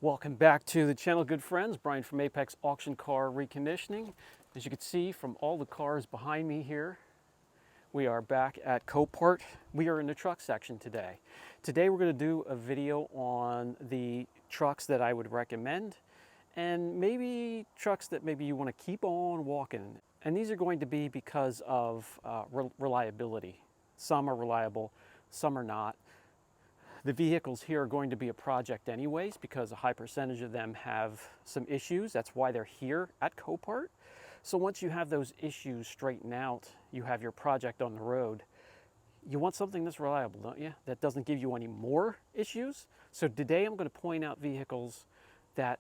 Welcome back to the channel, good friends. Brian from Apex Auction Car Reconditioning. As you can see from all the cars behind me here, we are back at Copart. We are in the truck section today. Today we're going to do a video on the trucks that I would recommend and maybe trucks that maybe you want to keep on walking. And these are going to be because of reliability. Some are reliable, some are not. The vehicles here are going to be a project anyways because a high percentage of them have some issues. That's why they're here at Copart. So once you have those issues straightened out, you have your project on the road. You want something that's reliable, don't you? That doesn't give you any more issues. So today I'm going to point out vehicles that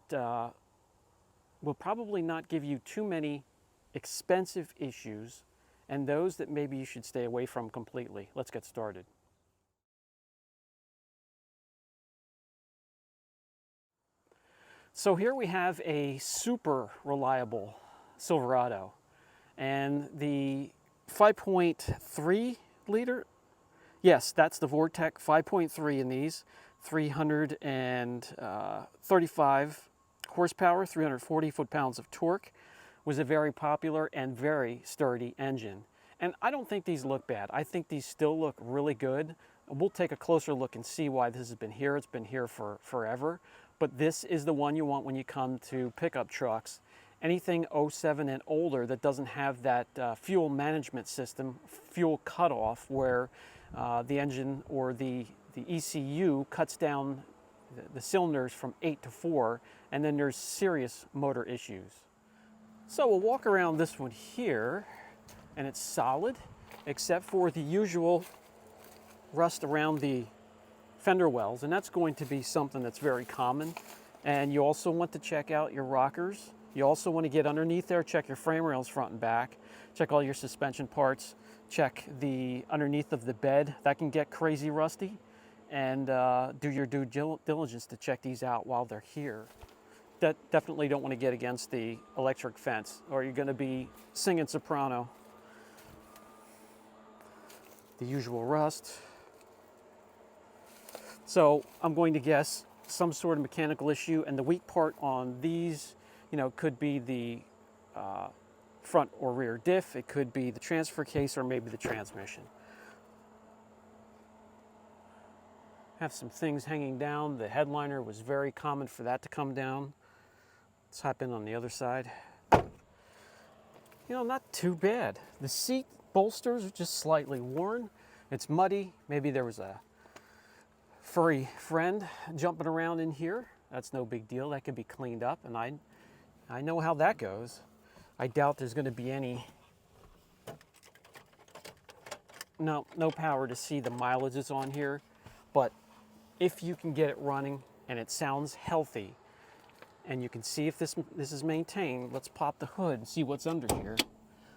will probably not give you too many expensive issues and those that maybe you should stay away from completely. Let's get started. So here we have a super reliable Silverado, and the 5.3 liter, yes, that's the Vortec 5.3 in these, 335 horsepower, 340 foot-pounds of torque, was a very popular and very sturdy engine. And I don't think these look bad. I think these still look really good. We'll take a closer look and see why this has been here. It's been here for forever. But this is the one you want when you come to pickup trucks. Anything 07 and older that doesn't have that fuel management system, fuel cutoff, where the engine or the ECU cuts down the cylinders from 8 to 4, and then there's serious motor issues. So we'll walk around this one here, and it's solid, except for the usual rust around the fender wells, and that's going to be something that's very common. And you also want to check out your rockers. You also want to get underneath there, check your frame rails front and back, check all your suspension parts, check the underneath of the bed. That can get crazy rusty, and do your due diligence to check these out while they're here. Definitely don't want to get against the electric fence, or you're going to be singing soprano. The usual rust. So I'm going to guess some sort of mechanical issue, and the weak part on these, could be the front or rear diff, it could be the transfer case, or maybe the transmission. Have some things hanging down. The headliner was very common for that to come down. Let's hop in on the other side. Not too bad. The seat bolsters are just slightly worn. It's muddy. Maybe there was a furry friend jumping around in here. That's no big deal. That could be cleaned up, and I know how that goes. I doubt there's going to be any no power to see the mileages on here, but if you can get it running and it sounds healthy and you can see if this is maintained, let's pop the hood and see what's under here.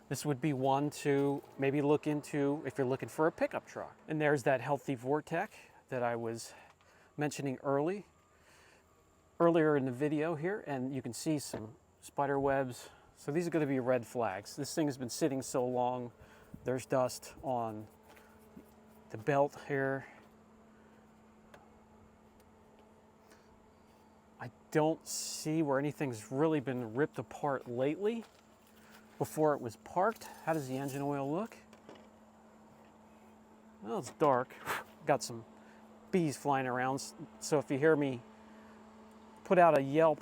This would be one to maybe look into if you're looking for a pickup truck. And there's that healthy Vortec that I was mentioning earlier in the video here, and you can see some spider webs. So these are going to be red flags. This thing has been sitting so long. There's dust on the belt here. I don't see where anything's really been ripped apart lately before it was parked. How does the engine oil look? Well, it's dark. Got some bees flying around, so if you hear me put out a yelp,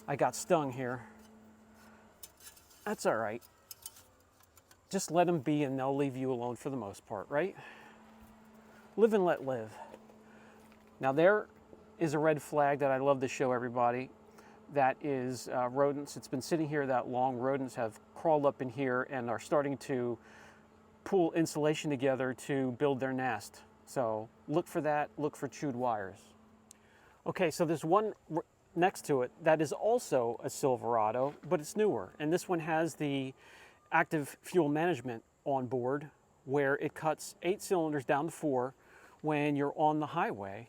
I got stung here. That's all right. Just let them be and they'll leave you alone for the most part, right? Live and let live. Now there is a red flag that I love to show everybody. That is rodents. It's been sitting here that long. Rodents have crawled up in here and are starting to pull insulation together to build their nest. So look for that, look for chewed wires. Okay, so there's one next to it that is also a Silverado, but it's newer. And this one has the active fuel management on board, where it cuts 8 cylinders down to 4 when you're on the highway,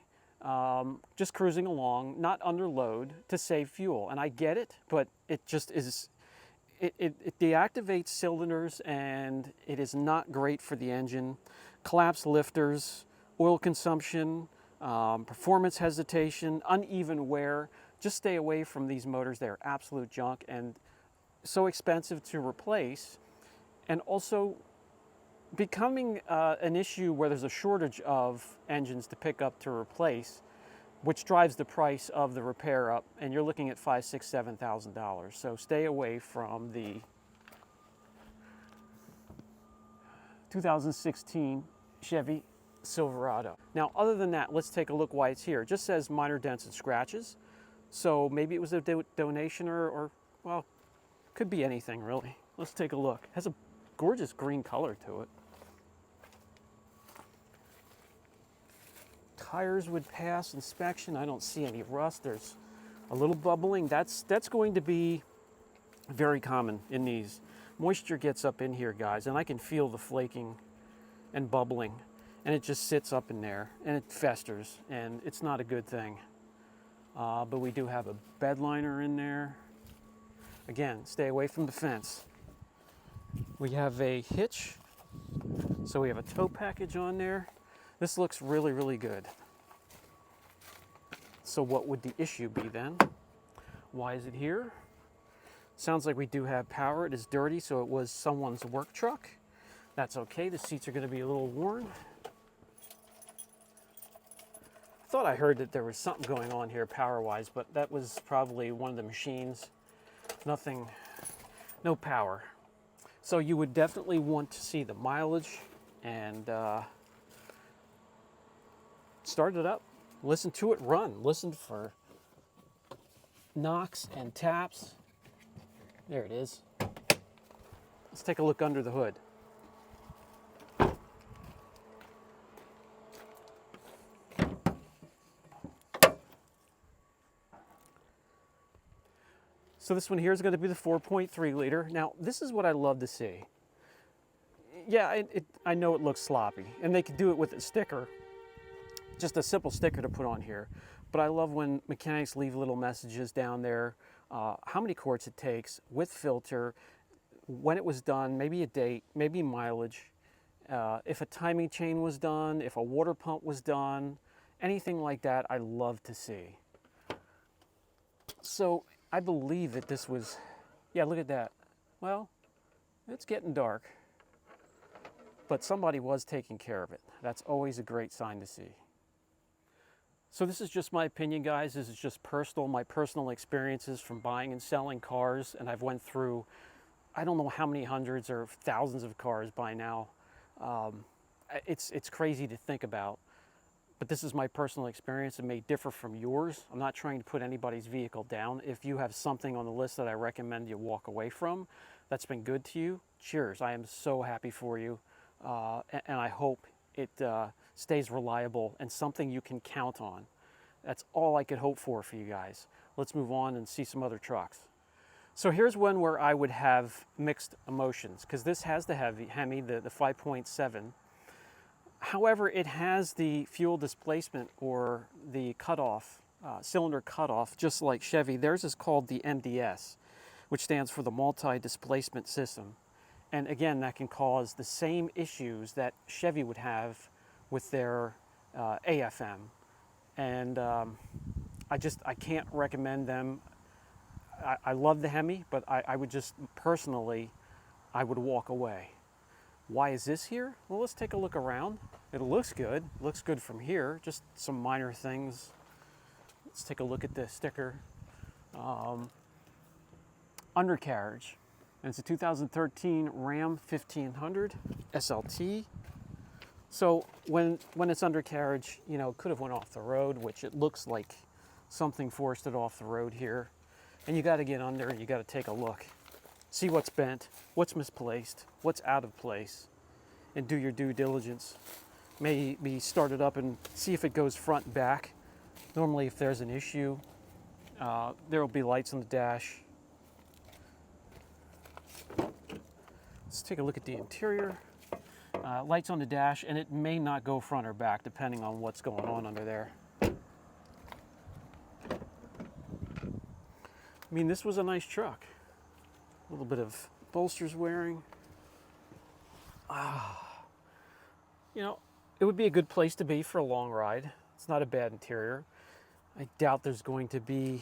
just cruising along, not under load, to save fuel. And I get it, but it just is, it deactivates cylinders, and it is not great for the engine. Collapsed lifters, oil consumption, performance hesitation, uneven wear. Just stay away from these motors. They're absolute junk and so expensive to replace, and also becoming an issue where there's a shortage of engines to pick up to replace, which drives the price of the repair up, and you're looking at $5,000, $6,000, $7,000. So stay away from the 2016 Chevy Silverado. Now, other than that, let's take a look why it's here. It just says minor dents and scratches. So maybe it was a donation or, well, could be anything really. Let's take a look. It has a gorgeous green color to it. Tires would pass inspection. I don't see any rust. There's a little bubbling. That's going to be very common in these. Moisture gets up in here, guys, and I can feel the flaking and bubbling, and it just sits up in there and it festers, and it's not a good thing. But we do have a bed liner in there. Again, stay away from the fence. We have a hitch, so we have a tow package on there. This looks really, really good. So what would the issue be then? Why is it here? Sounds like we do have power. It is dirty, so it was someone's work truck. That's okay. The seats are going to be a little worn. I thought I heard that there was something going on here power-wise, but that was probably one of the machines. Nothing, no power. So you would definitely want to see the mileage and start it up. Listen to it run. Listen for knocks and taps. There it is. Let's take a look under the hood. So this one here is going to be the 4.3 liter. Now, this is what I love to see. Yeah, I know it looks sloppy, and they could do it with a sticker, just a simple sticker to put on here. But I love when mechanics leave little messages down there, how many quarts it takes, with filter, when it was done, maybe a date, maybe mileage, if a timing chain was done, if a water pump was done, anything like that, I love to see. So I believe that this was, yeah, look at that. Well, it's getting dark, but somebody was taking care of it. That's always a great sign to see. So this is just my opinion, guys. This is just personal, my personal experiences from buying and selling cars, and I've went through, I don't know how many hundreds or thousands of cars by now. It's crazy to think about, but this is my personal experience. It may differ from yours. I'm not trying to put anybody's vehicle down. If you have something on the list that I recommend you walk away from that's been good to you, cheers. I am so happy for you, and I hope it stays reliable and something you can count on. That's all I could hope for you guys. Let's move on and see some other trucks. So here's one where I would have mixed emotions, because this has the Hemi, the 5.7. However, it has the fuel displacement or the cutoff, cylinder cutoff, just like Chevy. Theirs is called the MDS, which stands for the multi-displacement system. And again, that can cause the same issues that Chevy would have with their AFM. And I can't recommend them. I love the Hemi, but I would just personally, I would walk away. Why is this here? Well, let's take a look around. It looks good. Looks good from here. Just some minor things. Let's take a look at the sticker. Undercarriage. And it's a 2013 Ram 1500 SLT. So when it's undercarriage, you know, it could have went off the road, which it looks like something forced it off the road here. And you got to get under and you got to take a look. See what's bent, what's misplaced, what's out of place, and do your due diligence. Maybe start it up and see if it goes front and back. Normally, if there's an issue, there will be lights on the dash. Let's take a look at the interior. Lights on the dash, and it may not go front or back depending on what's going on under there. I mean, this was a nice truck. A little bit of bolsters wearing. You know, it would be a good place to be for a long ride. It's not a bad interior. I doubt there's going to be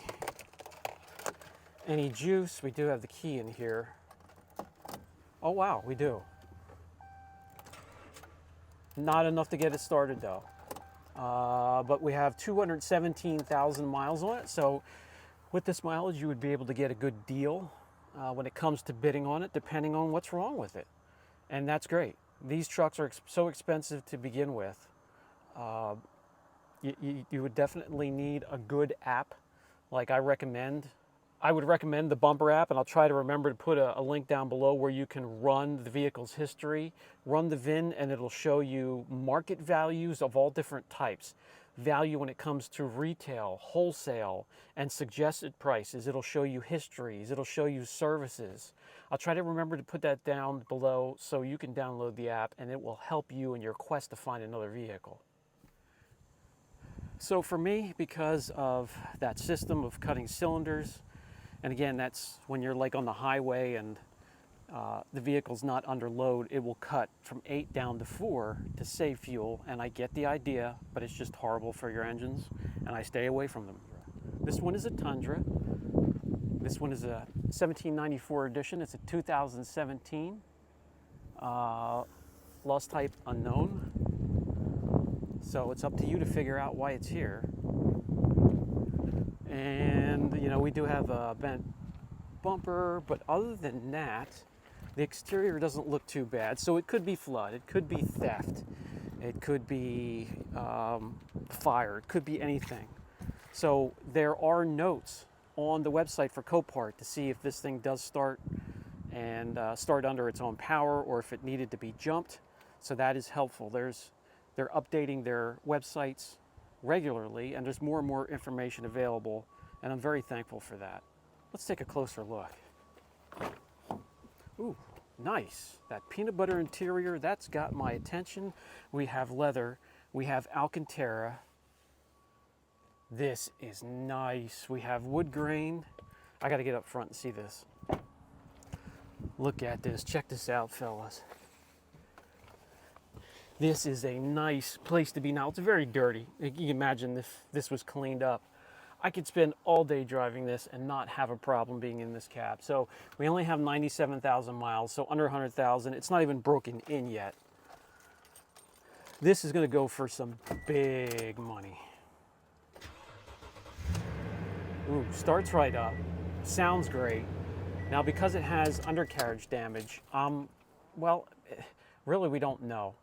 any juice. We do have the key in here. Oh wow, we do. Not enough to get it started though. But we have 217,000 miles on it. So with this mileage, you would be able to get a good deal when it comes to bidding on it, depending on what's wrong with it. And that's great. These trucks are so expensive to begin with. You would definitely need a good app, like I recommend. I would recommend the Bumper app, and I'll try to remember to put a link down below where you can run the vehicle's history, run the VIN, and it'll show you market values of all different types. Value when it comes to retail, wholesale, and suggested prices. It'll show you histories. It'll show you services. I'll try to remember to put that down below so you can download the app, and it will help you in your quest to find another vehicle. So for me, because of that system of cutting cylinders, and again, that's when you're like on the highway and the vehicle's not under load, it will cut from 8 down to 4 to save fuel. And I get the idea, but it's just horrible for your engines, and I stay away from them. This one is a Tundra. This one is a 1794 edition. It's a 2017. Lost type unknown. So it's up to you to figure out why it's here. And, you know, we do have a bent bumper, but other than that, the exterior doesn't look too bad. So it could be flood, it could be theft, it could be fire, it could be anything. So there are notes on the website for Copart to see if this thing does start and start under its own power, or if it needed to be jumped. So that is helpful. They're updating their websites regularly, and there's more and more information available, and I'm very thankful for that. Let's take a closer look. Ooh, nice. That peanut butter interior, that's got my attention. We have leather, we have Alcantara. This is nice. We have wood grain. I gotta get up front and see this. Look at this, check this out, fellas. This is a nice place to be. Now, it's very dirty. You can imagine if this was cleaned up. I could spend all day driving this and not have a problem being in this cab. So we only have 97,000 miles, so under 100,000. It's not even broken in yet. This is gonna go for some big money. Ooh, starts right up, sounds great. Now, because it has undercarriage damage, well, really we don't know.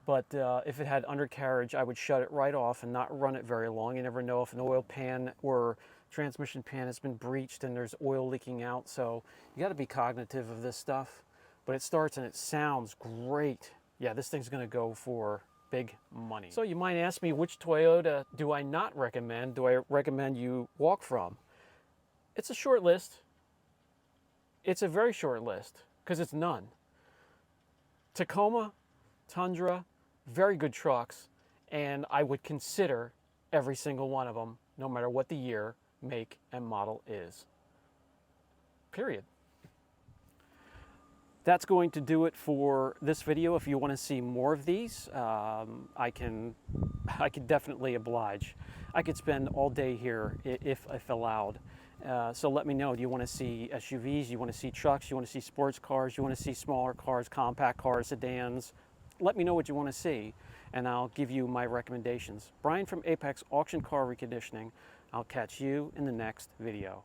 But if it had undercarriage, I would shut it right off and not run it very long. You never know if an oil pan or transmission pan has been breached and there's oil leaking out. So you got to be cognitive of this stuff. But it starts and it sounds great. Yeah, this thing's going to go for big money. So you might ask me, which Toyota do I not recommend? Do I recommend you walk from? It's a short list. It's a very short list because it's none. Tacoma, Tundra, very good trucks, and I would consider every single one of them, no matter what the year, make, and model is. Period. That's going to do it for this video. If you want to see more of these, I can definitely oblige. I could spend all day here if allowed. So let me know. Do you want to see SUVs? You want to see trucks? You want to see sports cars? You want to see smaller cars, compact cars, sedans? Let me know what you want to see, and I'll give you my recommendations. Brian from Apex Auction Car Reconditioning. I'll catch you in the next video.